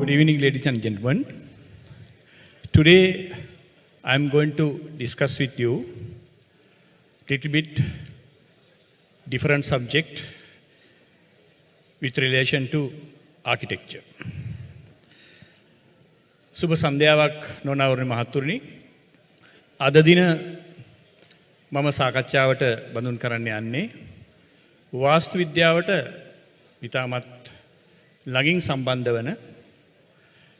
Good evening, ladies and gentlemen. Today, I'm going to discuss with you a little bit different subject with relation to architecture. සුබ සන්ධ්‍යාවක් නොනවරණ මහත්තුරුනි. අද දින මම සාකච්ඡාවට බඳුන් කරන්න යන්නේ වාස්තු විද්‍යාවට ඉතාමත් ළඟින් සම්බන්ධ වන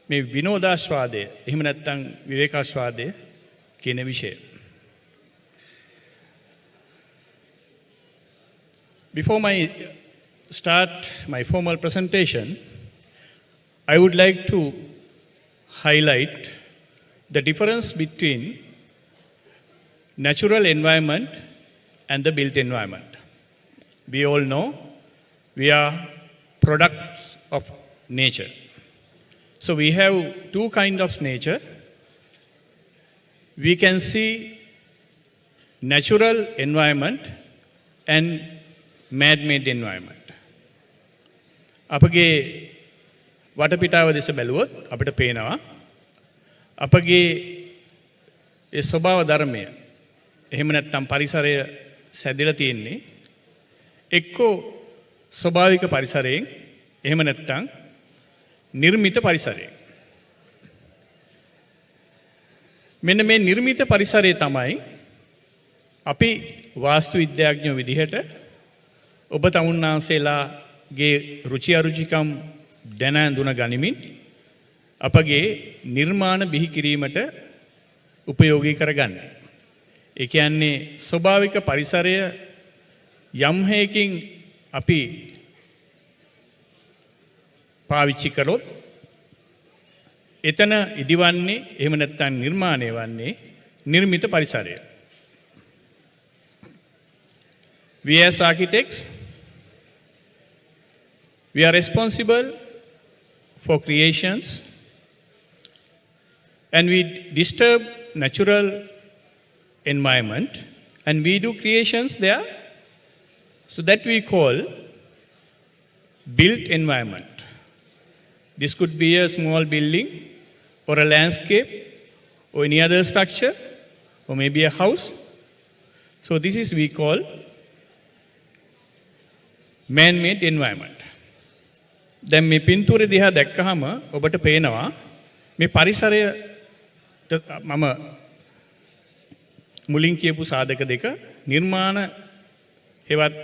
මේ විනෝදාස්වාදය එහෙම නැත්නම් විවේකාස්වාදය කියන විෂය. Before I start my formal presentation, I would like to highlight the difference between natural environment and the built environment. We all know we are products of nature. So we have two kinds of nature. We can see natural environment and man-made environment. අපගේ වටපිටාව දෙස බැලුවොත් අපිට පේනවා අපගේ ඒ ස්වභාව ධර්මය එහෙම නැත්නම් පරිසරය සැදලා තියෙන්නේ එක්කෝ ස්වභාවික පරිසරයෙන් එහෙම නැත්නම් නිර්මිත පරිසරයෙන්. මෙන්න මේ නිර්මිත පරිසරය තමයි අපි වාස්තු විද්‍යාඥයෝ විදිහට ඔබ තමුන්නාන්සේලාගේ රුචි අරුචිකම් දැන හඳුන ගනිමින් අපගේ නිර්මාණ බිහි කිරීමට උපයෝගී කරගන්න. ඒ කියන්නේ ස්වභාවික පරිසරය යම් හේකින් අපි පාවිච්චි කරොත් එතන ඉදිවන්නේ එහෙම නැත්නම් නිර්මාණය වන්නේ නිර්මිත පරිසරය. We as architects, we are responsible for creations and we disturb natural environment and we do creations there, so that we call built environment. This could be a small building or a landscape or any other structure or maybe a house. So this is we call man-made environment. දැන් මේ පින්තූරය දිහා දැක්කහම ඔබට පේනවා මේ පරිසරය මම මුලින් කියපු සාධක දෙක නිර්මාණ හෙවත්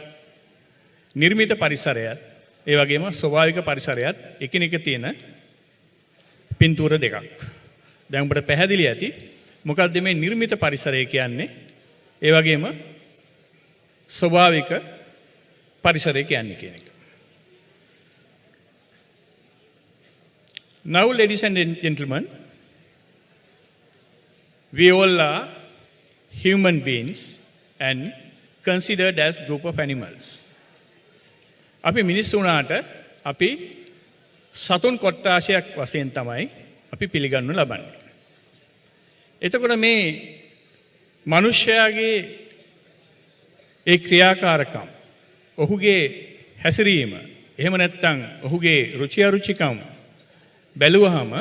නිර්මිත පරිසරයත් ඒ වගේම ස්වභාවික පරිසරයත් එකිනෙක තියෙන පින්තූර දෙකක්. දැන් ඔබට පැහැදිලි ඇති මොකක්ද මේ නිර්මිත පරිසරය කියන්නේ ඒ වගේම ස්වභාවික පරිසරය කියන්නේ කියන එක. Now, ladies and gentlemen, we all are human beings and considered as group of animals. අපි මිනිස්සු වුණාට අපි සතුන් කොට්ටාශයක් වශයෙන් තමයි අපි පිළිගන්නු ලබන්නේ. එතකොට මේ මිනිස්යාගේ ඒ ක්‍රියාකාරකම්, ඔහුගේ හැසිරීම, එහෙම නැත්නම් ඔහුගේ රුචි අරුචිකම් බැලුවහම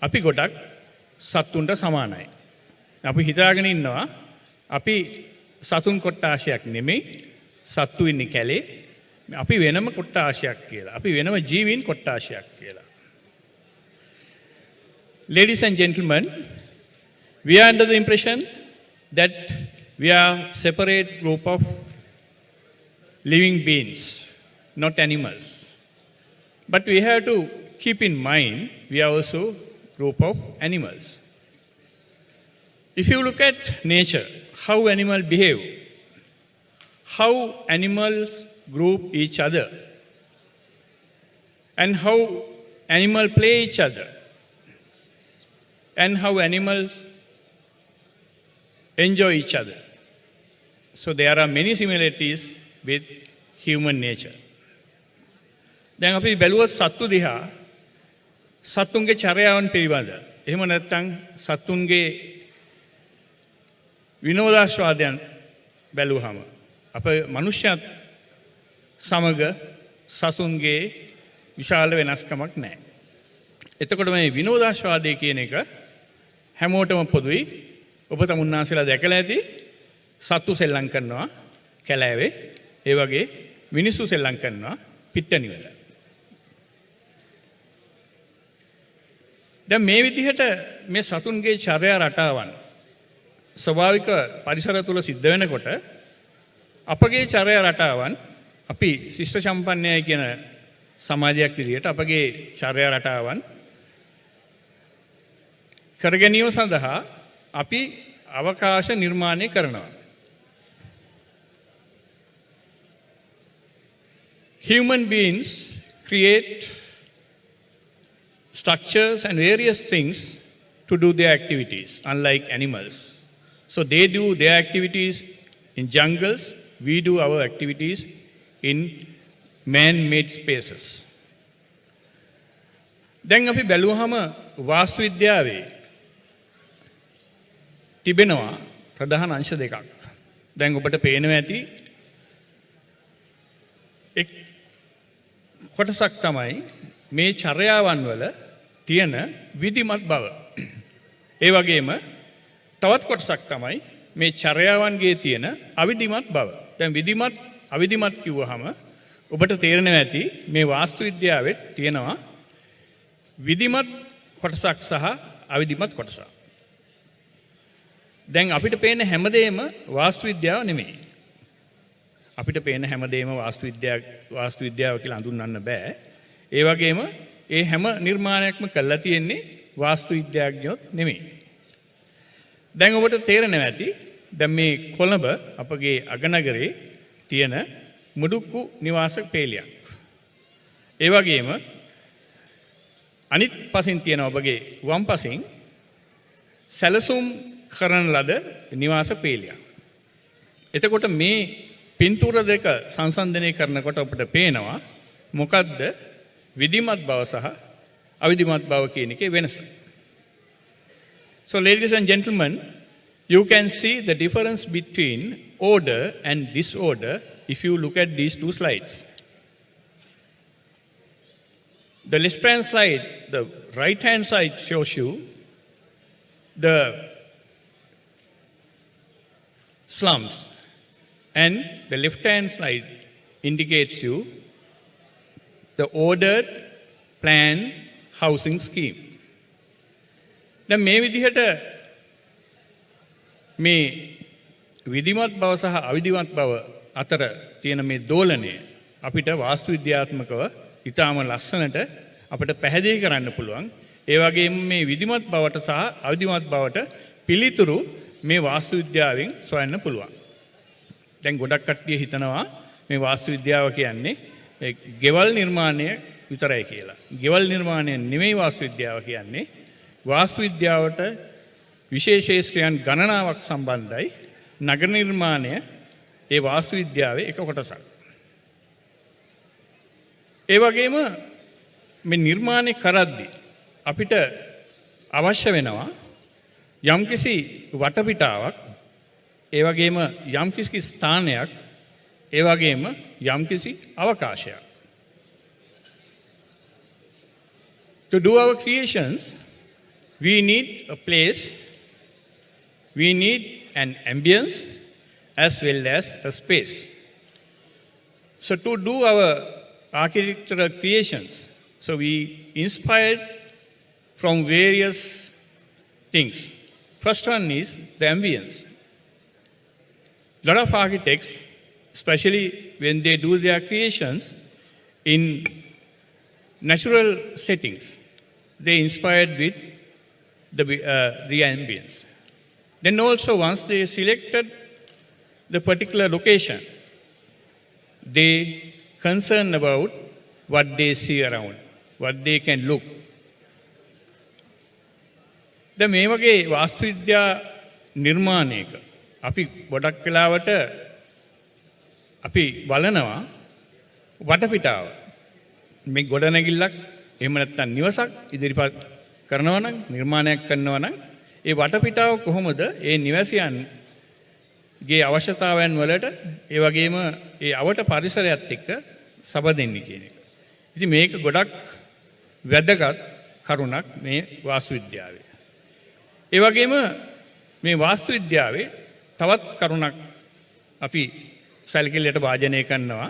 අපි ගොඩක් සතුන්ට සමානයි. අපි හිතාගෙන ඉන්නවා අපි සතුන් කොට්ටාශයක් නෙමෙයි, සත්තු ඉන්නේ කැලේ. අපි වෙනම කොට්ටාශයක් කියලා. අපි වෙනම ජීවීන් කොට්ටාශයක් කියලා. Ladies and gentlemen, we are under the impression that we are separate group of living beings, not animals. But we have to keep in mind we are also group of animals. If you look at nature, how animals behave, how animals group each other, and how animals play each other, and how animals enjoy each other. So there are many similarities with human nature. දැන් අපි බැලුවොත් සත්තු දිහා සත්තුන්ගේ චර්යාවන් පිළිබඳ එහෙම නැත්නම් සත්තුන්ගේ විනෝදාස්වාදයන් බැලුවහම අප මනුෂ්‍යයන් සමග සසුන්ගේ විශාල වෙනස්කමක් නැහැ. එතකොට මේ විනෝදාස්වාදය කියන එක හැමෝටම පොදුයි. ඔබ තමුන්නාසලා දැකලා ඇති සත්තු සෙල්ලම් කරනවා කැලෑවේ. ඒ වගේ මිනිස්සු සෙල්ලම් කරනවා පිට්ටනි වල. දැන් මේ විදිහට මේ සතුන්ගේ චර්යා රටාවන් ස්වභාවික පරිසර තුල සිද්ධ වෙනකොට අපගේ චර්යා රටාවන් අපි ශිෂ්ට සම්පන්නයයි කියන සමාජයක් විදිහට අපගේ චර්යා රටාවන් කර ගැනීම සඳහා අපි අවකාශ නිර්මාණය කරනවා. Human beings create structures and various things to do their activities, unlike animals. So they do their activities in jungles, we do our activities in man-made spaces. දැන් අපි බැලුවහම වාස්තු විද්‍යාවේ තිබෙනවා ප්‍රධාන අංශ දෙකක්. දැන් ඔබට පේනවා ඇති එක් කොටසක් තමයි මේ චර්යාවන් වල තියෙන විධිමත් බව. ඒ වගේම තවත් කොටසක් තමයි මේ චර්යාවන්ගේ තියෙන අවිධිමත් බව. දැන් විධිමත් අවිධිමත් කිව්වහම ඔබට තේරෙනවා ඇති මේ වාස්තු විද්‍යාවේ තියෙනවා විධිමත් කොටසක් සහ අවිධිමත් කොටසක්. දැන් අපිට පේන හැමදේම වාස්තු විද්‍යාව නෙමෙයි. අපිට පේන හැමදේම වාස්තු විද්‍යාව කියලා හඳුන්වන්න බෑ. ඒ වගේම ඒ හැම නිර්මාණයක්ම කරලා තියෙන්නේ වාස්තු විද්‍යාඥයොත් නෙමෙයි. දැන් ඔබට තේරෙනවා ඇති දැන් මේ කොළඹ අපගේ අගනගරේ තියෙන මුඩුක්කු නිවාස පේලියක්. ඒ වගේම අනිත් පසින් තියෙන ඔබගේ වම් පසින් සැලසුම් කරන ලද නිවාස පේලියක්. එතකොට මේ පින්තූර දෙක සංසන්දනය කරනකොට අපිට පේනවා මොකද්ද විධිමත් බව සහ අවිධිමත් බව කියන එකේ වෙනස. So ladies and gentlemen, you can see the difference between order and disorder if you look at these two slides. The left-hand side, the right-hand side shows you the slums, and the left-hand side indicates you the ordered planned housing scheme. දැන් මේ විදිහට මේ විධිමත් බව සහ අවිධිමත් බව අතර තියෙන මේ දෝලනය අපිට වාස්තු විද්‍යාත්මකව ඊටාම ලස්සනට අපිට පැහැදිලි කරන්න පුළුවන්. ඒ වගේම මේ විධිමත් බවට සහ අවිධිමත් බවට පිළිතුරු මේ වාස්තු විද්‍යාවෙන් සොයන්න පුළුවන්. දැන් ගොඩක් කට්ටිය හිතනවා මේ වාස්තු විද්‍යාව කියන්නේ ගෙවල් නිර්මාණය විතරයි කියලා. ගෙවල් නිර්මාණය නෙමෙයි වාස්තු විද්‍යාව කියන්නේ. වාස්තු විද්‍යාවට විශේෂේෂ්ත්‍රයන් ගණනාවක් සම්බන්ධයි. නගර නිර්මාණය ඒ වාස්තු විද්‍යාවේ එක කොටසක්. ඒ වගේම මේ නිර්මාණය කරද්දී අපිට අවශ්‍ය වෙනවා යම්කිසි වටපිටාවක්, ඒ වගේම යම්කිසි ස්ථානයක්, ඒ වගේම යම්කිසි අවකාශයක්. To do our creations, we need a place, we need an ambience as well as a space. So to do our architectural creations, so we inspired from various things. First one is the ambience. A lot of architects, especially when they do their creations in natural settings, they inspired with the ambience. Then also once they selected the particular location, they concerned about what they see around, what they can look. දැන් මේ වගේ වාස්තු විද්‍යා නිර්මාණයක අපි ගොඩක් වෙලාවට අපි බලනවා වටපිටාව. මේ ගොඩනැගිල්ලක් එහෙම නැත්නම් නිවසක් ඉදිරිපත් කරනවා නම්, නිර්මාණයක් කරනවා නම් ඒ වටපිටාව කොහොමද ඒ නිවැසියන්ගේ අවශ්‍යතාවයන් වලට ඒ වගේම ඒ අවට පරිසරයත් එක්ක සබඳෙන්නේ කියන එක. ඉතින් මේක ගොඩක් වැදගත් කරුණක් මේ වාස්තු විද්‍යාවේ. ඒ වගේම මේ වාස්තු විද්‍යාවේ තවත් කරුණක් අපි සැලකිල්ලට වාජනය කරනවා.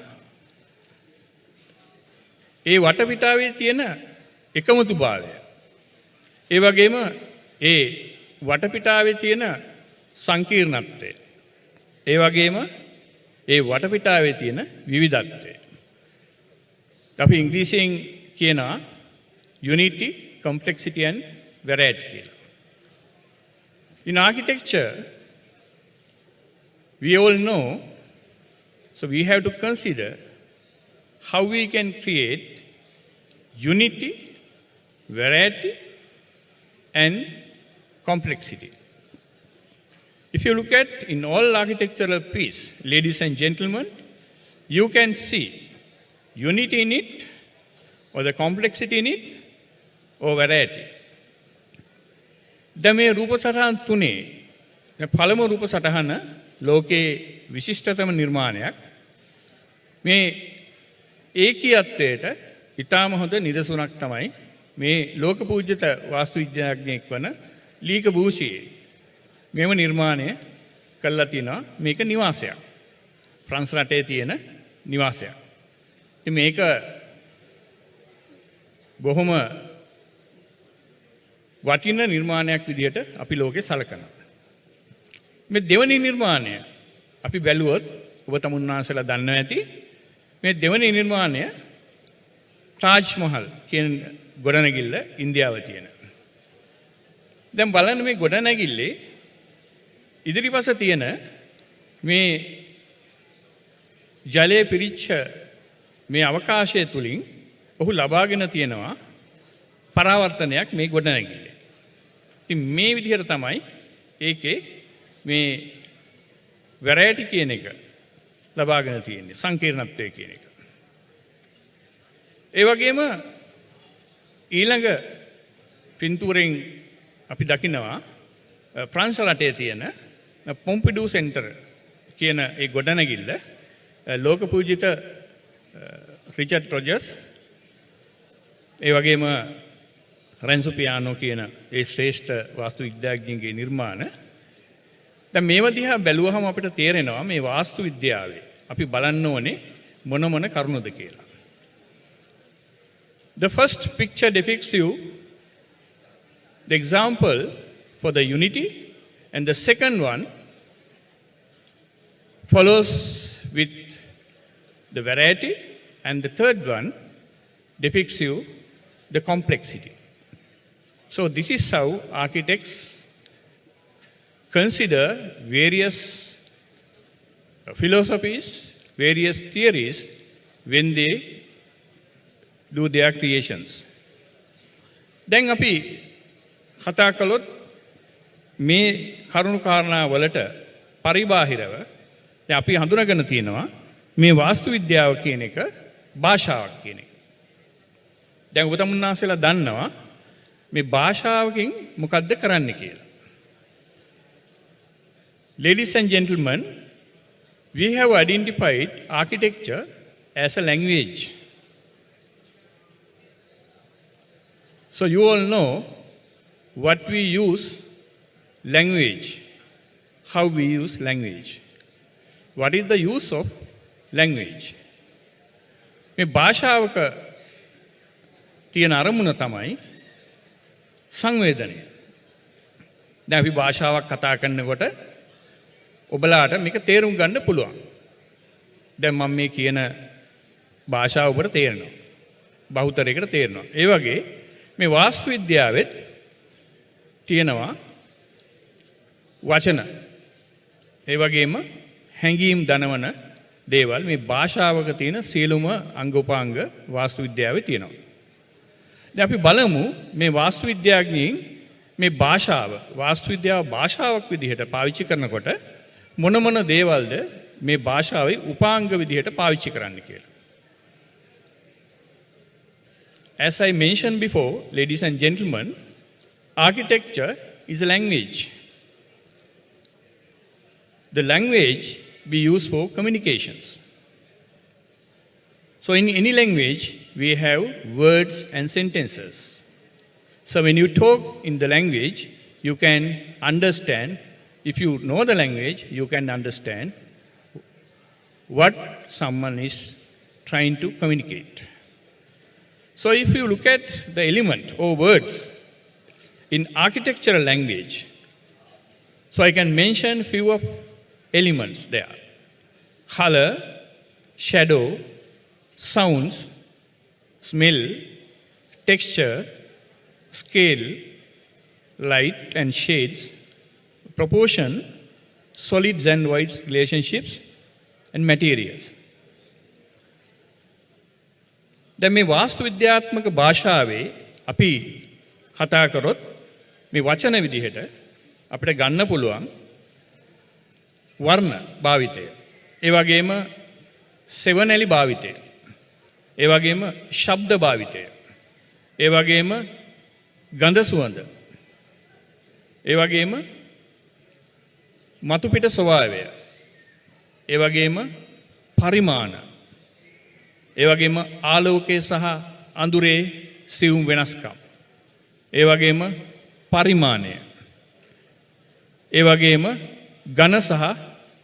ඒ වටපිටාවේ තියෙන එකමුතුභාවය. ඒ වගේම ඒ වටපිටාවේ තියෙන සංකීර්ණත්වය. ඒ වගේම ඒ වටපිටාවේ තියෙන විවිධත්වය. අපි ඉංග්‍රීසියෙන් කියනවා unity, complexity and variety කියලා. In architecture, we all know, so we have to consider how we can create unity, variety and complexity. If you look at in all architectural piece, ladies and gentlemen, you can see unity in it, or the complexity in it, or variety. දැන් මේ රූප සටහන් තුනේ පළමු රූප සටහන ලෝකේ විශිෂ්ටතම නිර්මාණයක්. මේ ඒකීයත්වයට ඉතාම හොඳ නිදසුනක් තමයි මේ ලෝක පූජ්‍යත වාස්තු විද්‍යාඥයෙක් වන ලී කබූෂියේ මෙම නිර්මාණය කළා තිනවා. මේක නිවාසයක්. ෆ්‍රාන්ස් රටේ තියෙන නිවාසයක්. ඉතින් මේක බොහොම වටින නිර්මාණයක් විදිහට අපි ලෝකේ සලකනවා. මේ දෙවැනි නිර්මාණය අපි බැලුවොත් ඔබ තමුන්නාන්සලා දන්නවා ඇති. මේ දෙවැනි නිර්මාණය තාජ් මහල් කියන ගොඩනැගිල්ල ඉන්දියාවේ තියෙන. දැන් බලන්න මේ ගොඩනැගිල්ලේ ඉදිරිපස තියෙන මේ ජලයේ පිරිච්ච මේ අවකාශය තුලින් ඔහු ලබාගෙන තියෙනවා පරාවර්තනයක් මේ ගොඩනැගිල්ලේ. ඉතින් මේ විදිහට තමයි ඒකේ මේ වැරැටි කියන එක ලබාගෙන තියෙන්නේ, සංකීර්ණත්වය කියන එක. ඒ වගේම ඊළඟ පින්තූරෙන් අපි දකිනවා ප්‍රංශ රටේ තියෙන පොම්පිඩු සෙන්ටර් කියන ඒ ගොඩනැගිල්ල ලෝක පූජිත රිචඩ් රොජර්ස් ඒ වගේම රෙන්සෝ පියානෝ කියන ඒ ශ්‍රේෂ්ඨ වාස්තු විද්‍යාඥයන්ගේ නිර්මාණ. දැන් මේව දිහා බැලුවහම අපිට තේරෙනවා මේ වාස්තු විද්‍යාවේ අපි බලන්න ඕනේ මොන මොන කරුණුද කියලා. The first picture depicts you the example for the unity, and the second one follows with the variety, and the third one depicts you the complexity. So this is how architects consider various philosophies, various theories when they do their creations. දැන් අපි කතා කළොත් මේ කරුණු කාරණා වලට පරිබාහිරව දැන් අපි හඳුනාගෙන තියෙනවා මේ වාස්තු විද්‍යාව කියන එක භාෂාවක් කියන එක. දැන් ඔබ තමුන්නාන්සලා දන්නවා මේ භාෂාවකින් මොකද්ද කරන්න කියලා. Ladies and gentlemen, we have identified architecture as a language. So you all know what we use language, how we use language. What is the use of language? මේ භාෂාවක තියෙන අරමුණ තමයි සංවේදනය. දැන් අපි භාෂාවක් කතා කරනකොට ඔබලාට මේක තේරුම් ගන්න පුළුවන්. දැන් මම මේ කියන භාෂාව ඔබට තේරෙනවා. බහුතරයකට තේරෙනවා. ඒ වගේ මේ වාස්තු විද්‍යාවෙත් තියෙනවා වචන. ඒ වගේම හැඟීම් දනවන දේවල් මේ භාෂාවක තියෙන සියලුම අංග උපාංග වාස්තු විද්‍යාවේ තියෙනවා. දැන් අපි බලමු මේ වාස්තු විද්‍යාඥයින් මේ භාෂාව වාස්තු විද්‍යාව භාෂාවක් විදිහට පාවිච්චි කරනකොට මොන මොන දේවල්ද මේ භාෂාවේ උපාංග විදිහට පාවිච්චි කරන්න කියලා. As I mentioned before, ladies and gentlemen, architecture is a language. The language we use for communications. So in any language, we have words and sentences. So when you talk in the language, you can understand. If you know the language, you can understand what someone is trying to communicate. So if you look at the element or words in architectural language, so I can mention few of elements there. Color, shadow, sounds, smell, texture, scale, light and shades, proportion, solids and voids relationships, and materials. දැන් මේ වාස්තු විද්‍යාත්මක භාෂාවේ අපි කතා කරොත් මේ වචන විදිහට අපිට ගන්න පුළුවන් වර්ණ භාවිතය. ඒ වගේම සෙවණැලි භාවිතය. ඒ වගේම ශබ්ද භාවිතය. ඒ වගේම ගඳ සුවඳ. ඒ වගේම මතු පිට ස්වභාවය. ඒ වගේම පරිමාණ. ඒ වගේම ආලෝකයේ සහ අඳුරේ සියුම් වෙනස්කම්. ඒ වගේම පරිමාණය. ඒ වගේම ඝන සහ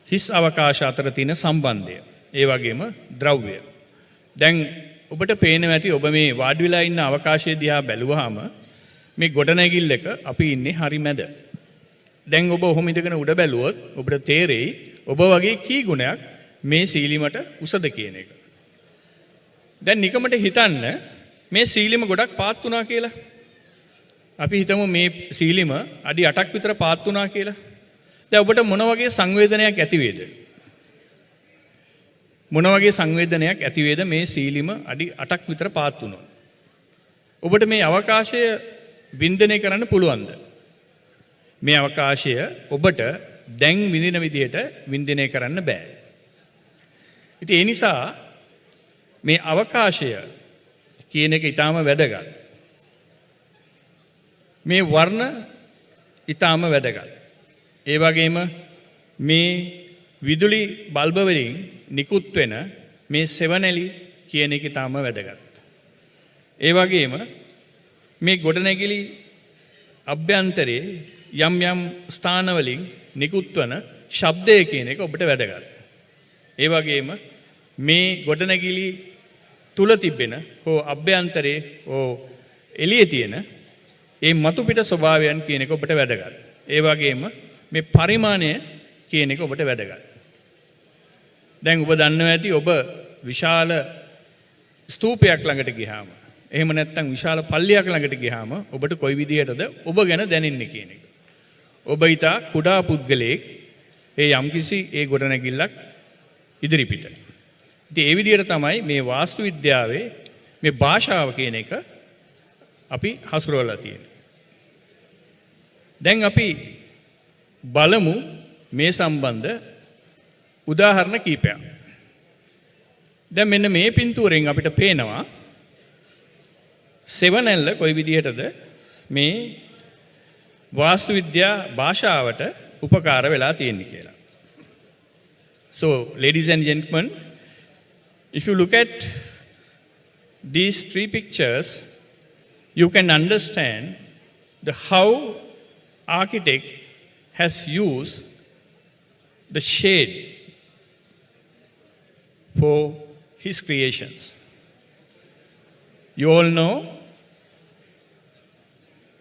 හිස් අවකාශ අතර තියෙන සම්බන්ධය. ඒ වගේම ද්‍රව්‍ය. දැන් ඔබට පේනවා ඇති ඔබ මේ වාඩි වෙලා ඉන්න අවකාශය දිහා බැලුවාම මේ ගොඩනැගිල්ලක අපි ඉන්නේ හරි මැද. දැන් ඔබ ඔහොම ඉඳගෙන උඩ බැලුවොත් ඔබට තේරෙයි ඔබ වගේ කී ගුණයක් මේ සීලිමට උසද කියන එක. දැන් නිකමට හිතන්න මේ සීලිම ගොඩක් පාත් වුණා කියලා. අපි හිතමු මේ සීලිම අඩි 8ක් විතර පාත් වුණා කියලා. දැන් ඔබට මොන වගේ සංවේදනයක් ඇති වේද? මොන වගේ සංවේදනයක් ඇති වේද මේ සීලිම අඩි 8ක් විතර පාත් වුණොත්? ඔබට මේ අවකාශය වින්දනය කරන්න පුළුවන්ද? මේ අවකාශය ඔබට දැන් විඳින විදිහට වින්දනය කරන්න බෑ. ඉතින් ඒ නිසා මේ අවකාශය කියන එක ඊටාම වැදගත්. මේ වර්ණ ඊටාම වැදගත්. ඒ වගේම මේ විදුලි බල්බ වලින් නිකුත් වෙන මේ සෙවණැලි කියන එක ඊටාම වැදගත්. ඒ වගේම මේ ගොඩනැගිලි අභ්‍යන්තරයේ යම් යම් ස්ථානවලින් නිකුත් වන ශබ්දය කියන එක ඔබට වැදගත්. ඒ වගේම මේ ගොඩනැගිලි තුල තිබෙන හෝ අභ්‍යන්තරයේ හෝ එළියේ තියෙන ඒ මතු පිට ස්වභාවයන් කියන එක ඔබට වැදගත්. ඒ වගේම මේ පරිමාණය කියන එක ඔබට වැදගත්. දැන් ඔබ දන්නවා ඇති ඔබ විශාල ස්තූපයක් ළඟට ගියාම එහෙම නැත්නම් විශාල පල්ලියක් ළඟට ගියාම ඔබට කොයි විදිහටද ඔබ ගැන දැනෙන්නේ කියන එක. ඔබ ඊට කුඩා පුද්ගලයෙක් ඒ යම්කිසි ඒ ගොඩනැගිල්ලක් ඉදිරිපිට. ඉතින් ඒ විදිහට තමයි මේ වාස්තු විද්‍යාවේ මේ භාෂාව කියන එක අපි හසුරවලා තියෙන්නේ. දැන් අපි බලමු මේ සම්බන්ධ උදාහරණ කීපයක්. දැන් මෙන්න මේ පින්තූරෙන් අපිට පේනවා සෙවණැල්ල කොයි විදිහටද මේ වාස්තු විද්‍යා භාෂාවට උපකාර වෙලා තියෙන්නේ කියලා. So, ladies and gentlemen, if you look at these three pictures, you can understand how architect has used the shade for his creations. You all know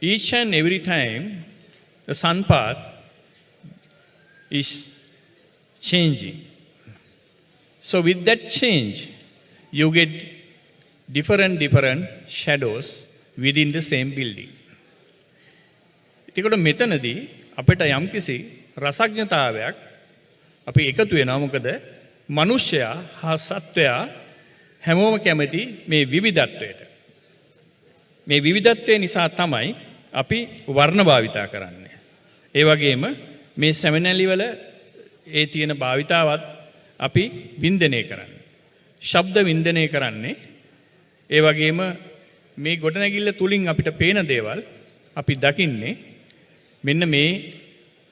each and every time the sun path is changing. So with that change, you get different shadows within the same building. එතකොට මෙතනදී අපිට යම්කිසි රසඥතාවයක් අපි එකතු වෙනවා. මොකද මිනිසයා හා සත්වයා හැමෝම කැමති මේ විවිධත්වයට. මේ විවිධත්වය නිසා තමයි අපි වර්ණ භාවිතා කරන්නේ. ඒ වගේම මේ සෙවණැලි වල ඒ තියෙන භාවිතාවත් අපි වින්දනය කරන්නේ. ශබ්ද වින්දනය කරන්නේ. ඒ වගේම මේ ගොඩනැගිල්ල තුලින් අපිට පේන දේවල් අපි දකින්නේ මෙන්න මේ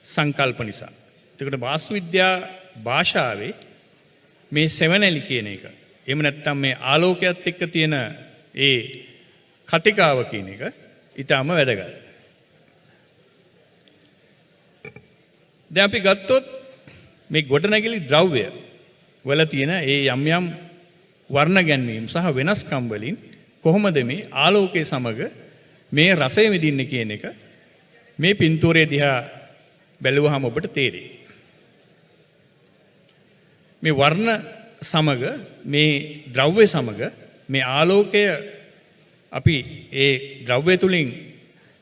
සංකල්ප නිසා. එතකොට වාස්තු විද්‍යා භාෂාවේ මේ සෙවණැලි කියන එක එහෙම නැත්නම් මේ ආලෝකයත් එක්ක තියෙන ඒ කතිකාව කියන එක ඊටම වැදගත්. දැන් අපි ගත්තොත් මේ ගොඩනැගිලි ද්‍රව්‍ය වල තියෙන ඒ යම් යම් වර්ණ ගැන්වීම් සහ වෙනස්කම් වලින් කොහොමද මේ ආලෝකයේ සමග මේ රසය විඳින්නේ කියන එක මේ පින්තූරයේ දිහා බැලුවහම ඔබට තේරෙයි. මේ වර්ණ සමග මේ ද්‍රව්‍ය සමග මේ ආලෝකය අපි ඒ ද්‍රව්‍ය තුලින්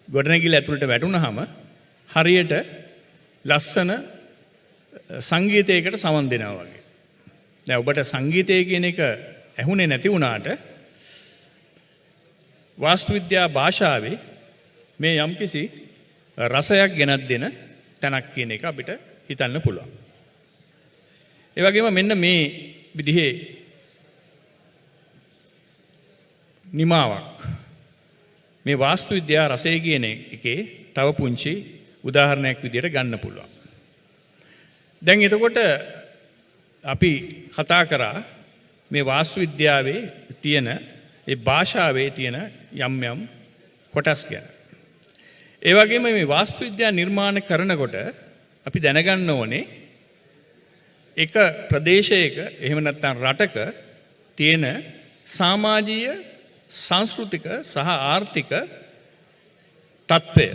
ගොඩනැගිලි ඇතුළට වැටුනහම හරියට ලස්සන සංගීතයකට සමන් දෙනවා වගේ. දැන් ඔබට සංගීතය කියන එක ඇහුනේ නැති වුණාට වාස්තු විද්‍යා භාෂාවේ මේ යම්කිසි රසයක් ගෙනත් දෙන තැනක් කියන එක අපිට හිතන්න පුළුවන්. ඒ වගේම මෙන්න මේ විදිහේ නිමාවක් මේ වාස්තු විද්‍යා රසය කියන එකේ තව පුංචි උදාහරණයක් විදිහට ගන්න පුළුවන්. දැන් එතකොට අපි කතා කරා මේ වාස්තු විද්‍යාවේ තියෙන ඒ භාෂාවේ තියෙන යම් යම් කොටස් ගැන. ඒ වගේම මේ වාස්තු විද්‍යා නිර්මාණ කරනකොට අපි දැනගන්න ඕනේ එක ප්‍රදේශයක එහෙම නැත්නම් රටක තියෙන සමාජීය සංස්කෘතික සහ ආර්ථික තත්ත්වය.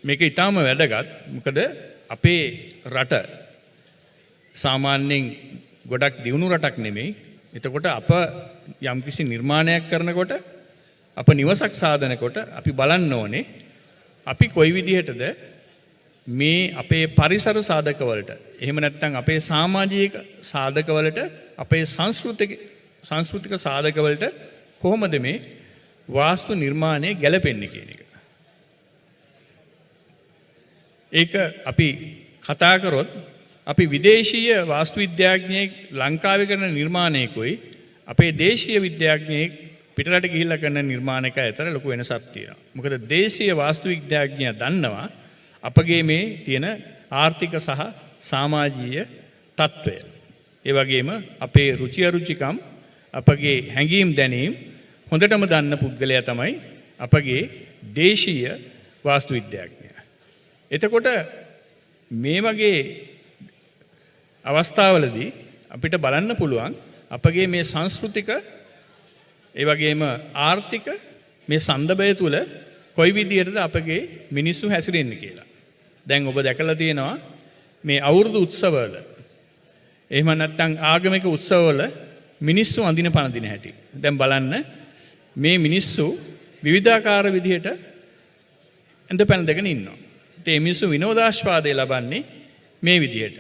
මේක ඊටාම වැදගත්. මොකද අපේ රට සාමාන්‍යයෙන් ගොඩක් දියුණු රටක් නෙමෙයි. එතකොට අප යම්කිසි නිර්මාණයක් කරනකොට අප නිවසක් සාදනකොට අපි බලන්න ඕනේ අපි කොයි විදිහටද මේ අපේ පරිසර සාධකවලට එහෙම නැත්නම් අපේ සමාජීය සාධකවලට අපේ සංස්කෘතික සාධකවලට කොහොමද මේ වාස්තු නිර්මාණය ගැලපෙන්නේ කියන එක. ඒක අපි කතා කරොත් අපි විදේශීය වාස්තු විද්‍යාඥයෙක් ලංකාවේ කරන නිර්මාණයකයි අපේ දේශීය විද්‍යාඥයෙක් පිටරට ගිහිල්ලා කරන නිර්මාණයක අතර ලොකු වෙනසක් තියෙනවා. මොකද දේශීය වාස්තු විද්‍යාඥයා දන්නවා අපගේ මේ තියෙන ආර්ථික සහ සමාජීය තත්ත්වය. ඒ වගේම අපේ රුචි අරුචිකම් අපගේ හැඟීම් දැනීම් හොඳටම දන්න පුද්ගලයා තමයි අපගේ දේශීය වාස්තු විද්‍යාඥයා. එතකොට මේ වගේ අවස්ථාවලදී අපිට බලන්න පුළුවන් අපගේ මේ සංස්කෘතික ඒ වගේම ආර්ථික මේ සන්දබය තුල කොයි විදිහටද අපගේ මිනිස්සු හැසිරෙන්නේ කියලා. දැන් ඔබ දැකලා තියෙනවා මේ අවුරුදු උත්සවවල එහෙම නැත්නම් ආගමික උත්සවවල මිනිස්සු අඳින පනදින හැටි. දැන් බලන්න මේ මිනිස්සු විවිධාකාර විදිහට ඇඳ පැනදගෙන ඉන්නවා. ඒ මිනිස්සු විනෝදාස්වාදය ලබන්නේ මේ විදිහට.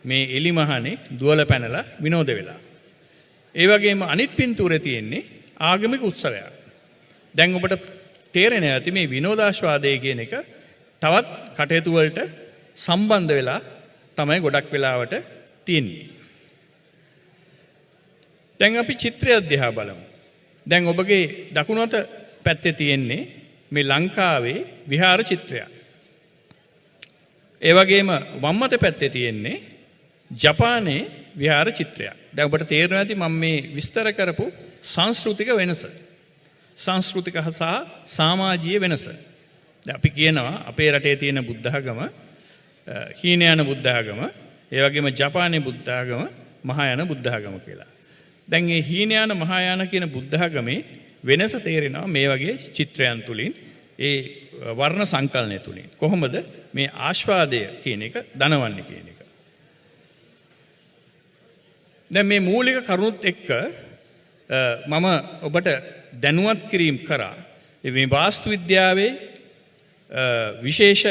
මේ එලිමහනේ දුවල පැනලා විනෝද වෙලා. ඒ වගේම අනිත් පින්තූරේ තියෙන්නේ ආගමික උත්සවයක්. දැන් ඔබට තේරෙන්නේ නැති මේ විනෝදාස්වාදය කියන එක තවත් කටයුතු වලට සම්බන්ධ වෙලා තමයි ගොඩක් වෙලාවට තියෙන්නේ. දැන් අපි චිත්‍රය දිහා බලමු. දැන් ඔබගේ දකුණත පැත්තේ තියෙන්නේ මේ ලංකාවේ විහාර චිත්‍රයක්. ඒ වගේම වම් අත පැත්තේ තියෙන්නේ ජපානයේ විහාර චිත්‍රයක්. දැන් ඔබට තේරෙනවා ඇති මම මේ විස්තර කරපු සංස්කෘතික වෙනස. සංස්කෘතික සහ සමාජීය වෙනස. දැන් අපි කියනවා අපේ රටේ තියෙන බුද්ධ ආගම හීනයාන බුද්ධ ආගම, ඒ වගේම ජපානයේ බුද්ධ ආගම, මහායාන බුද්ධ ආගම කියලා. දැන් මේ හීනයාන මහායාන කියන බුද්ධ ආගමේ වෙනස තේරෙනවා මේ වගේ චිත්‍රයන් තුලින්, ඒ වර්ණ සංකලනය තුලින්. කොහොමද මේ ආස්වාදය කියන එක දනවන්නේ කියන එක. දැන් මේ මූලික කරුණුත් එක්ක මම ඔබට දැනුවත් කිරීම කරා මේ වාස්තු විද්‍යාවේ විශේෂ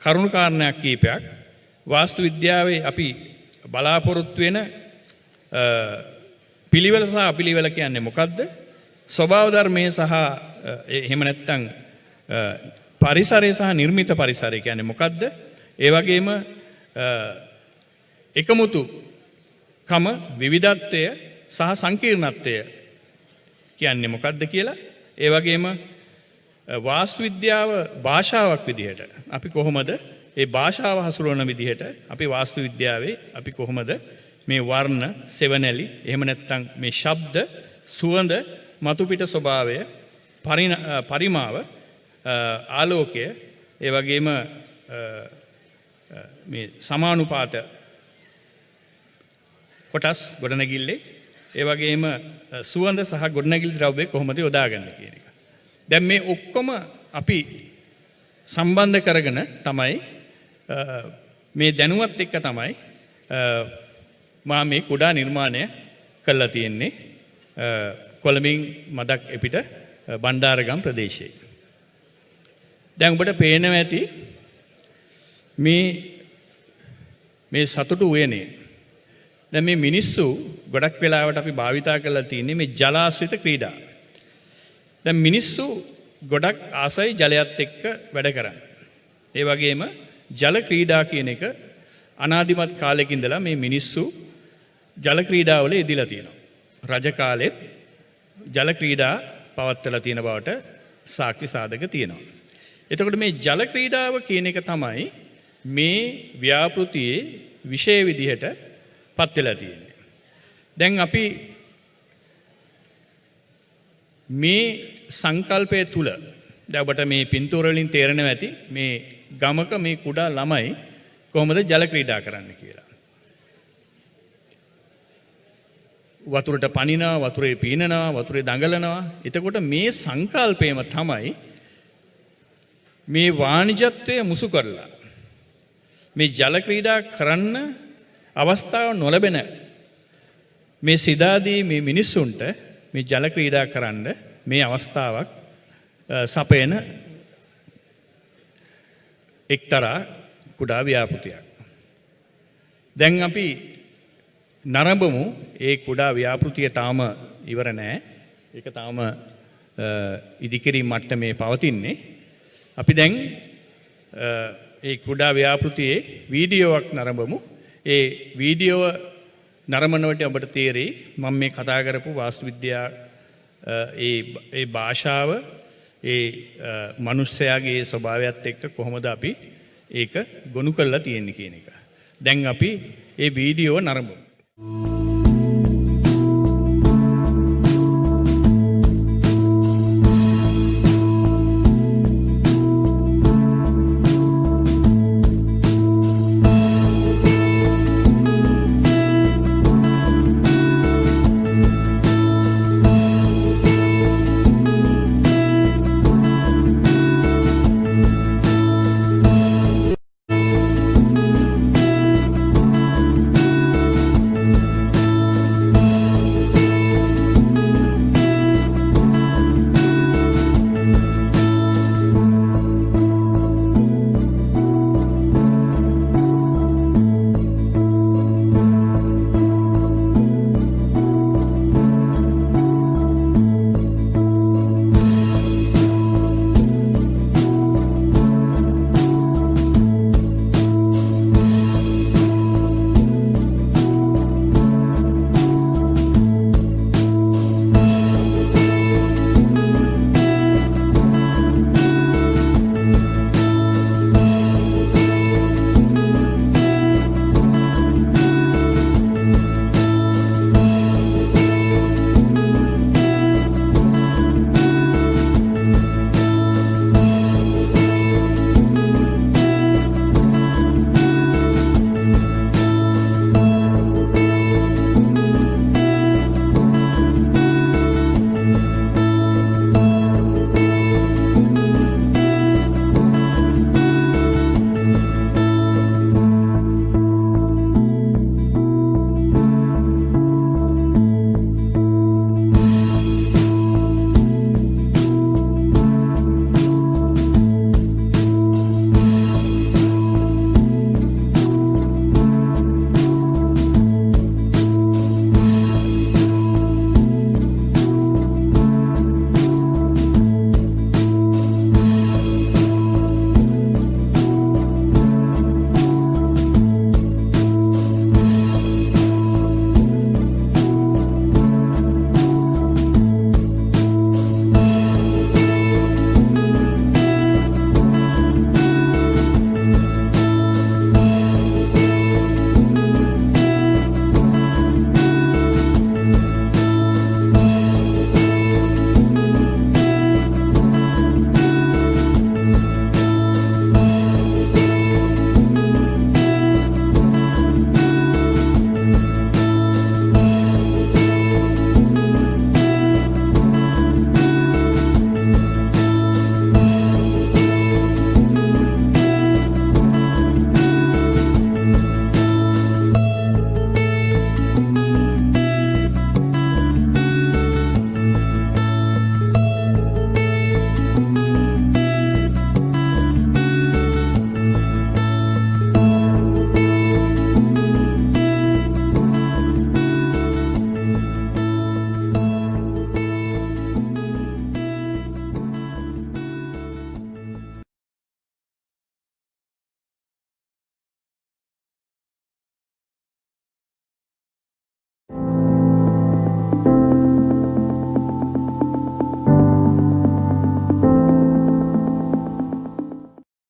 කරුණු කාරණයක් කීපයක්. වාස්තු විද්‍යාවේ අපි බලාපොරොත්තු වෙන පිළිවෙල සහ අපිළිවෙල කියන්නේ මොකද්ද? ස්වභාව ධර්මයේ සහ එහෙම නැත්නම් පරිසරය සහ නිර්මිත පරිසරය කියන්නේ මොකද්ද? ඒ වගේම එකමුතුකම විවිධත්වය සහ සංකීර්ණත්වය කියන්නේ මොකද්ද කියලා. ඒ වගේම වාස්තු විද්‍යාව භාෂාවක් විදිහට අපි කොහොමද ඒ භාෂාව හසුරවන විදිහට අපි වාස්තු විද්‍යාවේ අපි කොහොමද මේ වර්ණ සෙවණැලි එහෙම නැත්නම් මේ ශබ්ද සුවඳ මතුපිට ස්වභාවය පරිමාව ආලෝකය ඒ වගේම මේ සමානුපාත කොටස් ගොඩනැගිල්ලේ ඒ වගේම සුවඳ සහ ගොඩනැගිලි ද්‍රව්‍ය කොහොමද යොදාගන්නේ කියන එක. දැන් මේ ඔක්කොම අපි සම්බන්ධ කරගෙන තමයි මේ දැනුවත් එක්ක තමයි මා මේ කුඩා නිර්මාණය කළා තියෙන්නේ කොළඹින් මදක් එපිට බණ්ඩාරගම් ප්‍රදේශයේ. දැන් ඔබට පේනවා ඇති මේ සතුටු උයනේ. දැන් මේ මිනිස්සු ගොඩක් වෙලාවට අපි භාවිතා කරලා තියෙන්නේ මේ ජලාශ්‍රිත ක්‍රීඩා. දැන් මිනිස්සු ගොඩක් ආසයි ජලයත් එක්ක වැඩ කරන්න. ඒ වගේම ජල ක්‍රීඩා කියන එක අනාදිමත් කාලෙක ඉඳලා මේ මිනිස්සු ජල ක්‍රීඩාවල යෙදিলা තියෙනවා. රජ කාලෙත් ජල ක්‍රීඩා පවත්වලා තියෙන බවට සාක්ෂි සාධක තියෙනවා. එතකොට මේ ජල ක්‍රීඩාව කියන එක තමයි මේ ව්‍යාපෘතියේ විෂය විදිහට පත් වෙලා තියෙන්නේ. දැන් අපි මේ සංකල්පය තුල දැන් ඔබට මේ පින්තූර වලින් තේරෙනවා ඇති මේ ගමක මේ කුඩා ළමයි කොහොමද ජල ක්‍රීඩා කරන්න කියලා. වතුරට පනිනවා, වතුරේ පීනනවා, වතුරේ දඟලනවා. එතකොට මේ සංකල්පයම තමයි මේ වාණිජත්වය මුසු කරලා මේ ජල ක්‍රීඩා කරන්න අවස්ථාව නොලැබෙන මේ සිතාදී මේ මිනිස්සුන්ට මේ ජල ක්‍රීඩා කරන්න මේ අවස්ථාවක් සපයන එක්තරා කුඩා ව්‍යාපෘතියක්. දැන් අපි නරඹමු ඒ කුඩා ව්‍යාපෘතිය තාම ඉවර නෑ. ඒක තාම ඉදිකිරීම මට්ටමේ පවතින්නේ. අපි දැන් ඒ කුඩා ව්‍යාපෘතියේ වීඩියෝවක් නරඹමු. ඒ වීඩියෝව නරඹනකොට ඔබට තේරෙයි මම මේ කතා කරපු වාස්තු විද්‍යා ඒ භාෂාව ඒ මිනිස්යාගේ ස්වභාවයත් එක්ක කොහොමද අපි ඒක ගොනු කරලා තියෙන්නේ කියන එක. දැන් අපි ඒ වීඩියෝව නරඹමු.